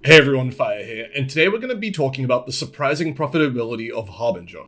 Hey everyone, Fire here, and today we're going to be talking about the surprising profitability of Harbinger.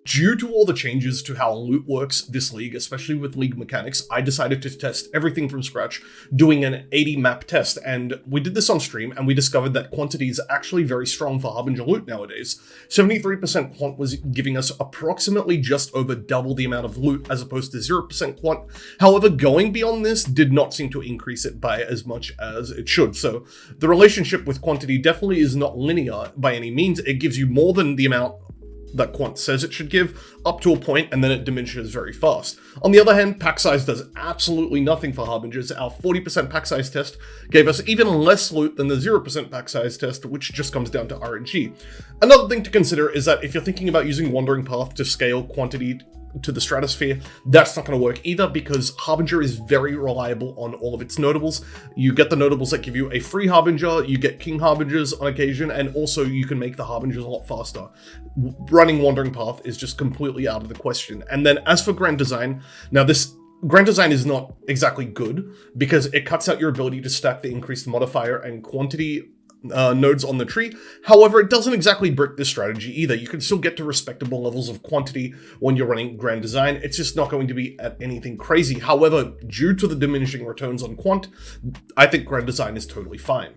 Due to all the changes to how loot works this league, especially with league mechanics, I decided to test everything from scratch, doing an 80 map test, and we did this on stream, and we discovered that quantity is actually very strong for Harbinger loot nowadays. 73% quant was giving us approximately just over double the amount of loot as opposed to 0% quant. However, going beyond this did not seem to increase it by as much as it should, so the relationship with quantity definitely is not linear by any means. It gives you more than the amount that quant says it should give, up to a point, and then it diminishes very fast. On the other hand, pack size does absolutely nothing for Harbingers. Our 40% pack size test gave us even less loot than the 0% pack size test, which just comes down to RNG. Another thing to consider is that if you're thinking about using Wandering Path to scale quantity to the stratosphere, that's not going to work either, because Harbinger is very reliable on all of its notables. You get the notables that give you a free Harbinger, you get King Harbingers on occasion, and also you can make the Harbingers a lot faster. Running Wandering Path is just completely out of the question. And then as for Grand Design, now this Grand Design is not exactly good, because it cuts out your ability to stack the increased modifier and quantity nodes on the tree. However, it doesn't exactly brick this strategy either. You can still get to respectable levels of quantity when you're running Grand Design. It's just not going to be at anything crazy. However, due to the diminishing returns on quant, I think Grand Design is totally fine.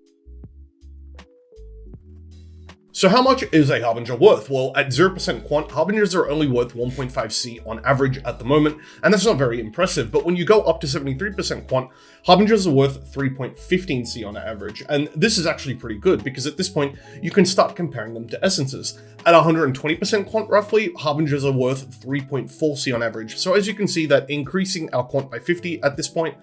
So how much is a Harbinger worth? Well, at 0% quant, Harbingers are only worth 1.5C on average at the moment, and that's not very impressive, but when you go up to 73% quant, Harbingers are worth 3.15C on average, and this is actually pretty good, because at this point, you can start comparing them to essences. At 120% quant roughly, Harbingers are worth 3.4C on average, so as you can see that increasing our quant by 50 at this point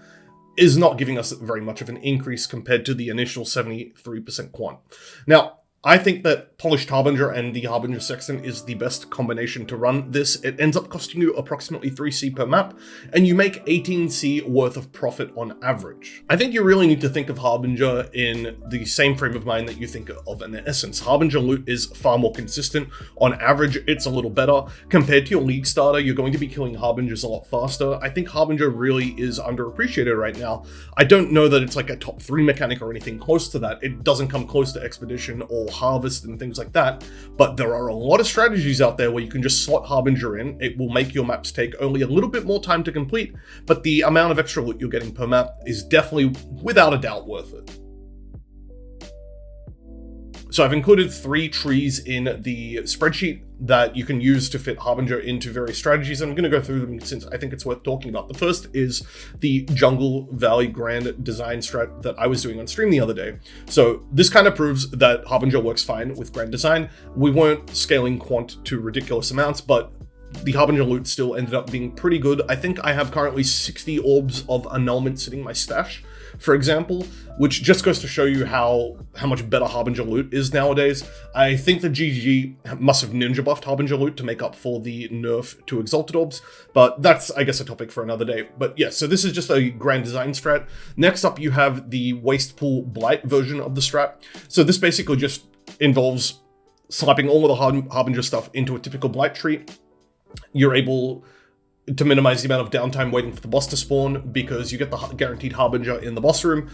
is not giving us very much of an increase compared to the initial 73% quant. Now, I think that Polished Harbinger and the Harbinger Sexton is the best combination to run this. It ends up costing you approximately 3C per map, and you make 18C worth of profit on average. I think you really need to think of Harbinger in the same frame of mind that you think of an Essence. Harbinger loot is far more consistent. On average, it's a little better. Compared to your League starter, you're going to be killing Harbingers a lot faster. I think Harbinger really is underappreciated right now. I don't know that it's like a top 3 mechanic or anything close to that. It doesn't come close to Expedition or Harvest and things like that, but there are a lot of strategies out there where you can just slot Harbinger in. It will make your maps take only a little bit more time to complete, but the amount of extra loot you're getting per map is definitely, without a doubt, worth it. So I've included 3 trees in the spreadsheet that you can use to fit Harbinger into various strategies, and I'm going to go through them since I think it's worth talking about. The first is the Jungle Valley Grand Design strat that I was doing on stream the other day. So this kind of proves that Harbinger works fine with Grand Design. We weren't scaling quant to ridiculous amounts, but the Harbinger loot still ended up being pretty good. I think I have currently 60 orbs of annulment sitting in my stash, for example, which just goes to show you how much better Harbinger loot is nowadays. I think the GG must have ninja buffed Harbinger loot to make up for the nerf to Exalted Orbs, but that's, I guess, a topic for another day. But yeah, so this is just a Grand Design strat. Next up, you have the Waste Pool Blight version of the strat. So this basically just involves slapping all of the Harbinger stuff into a typical Blight tree. You're able to minimize the amount of downtime waiting for the boss to spawn, because you get the guaranteed Harbinger in the boss room.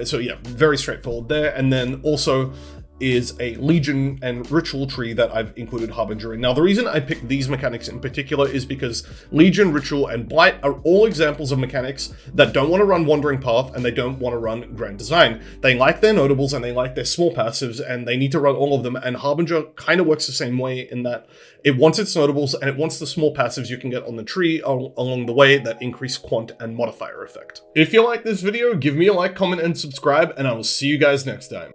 So yeah, very straightforward there. And then also is a Legion and Ritual tree that I've included Harbinger in. Now, the reason I picked these mechanics in particular is because Legion, Ritual, and Blight are all examples of mechanics that don't want to run Wandering Path and they don't want to run Grand Design. They like their notables and they like their small passives, and they need to run all of them, and Harbinger kind of works the same way in that it wants its notables and it wants the small passives you can get on the tree along the way that increase quant and modifier effect. If you like this video, give me a like, comment, and subscribe, and I will see you guys next time.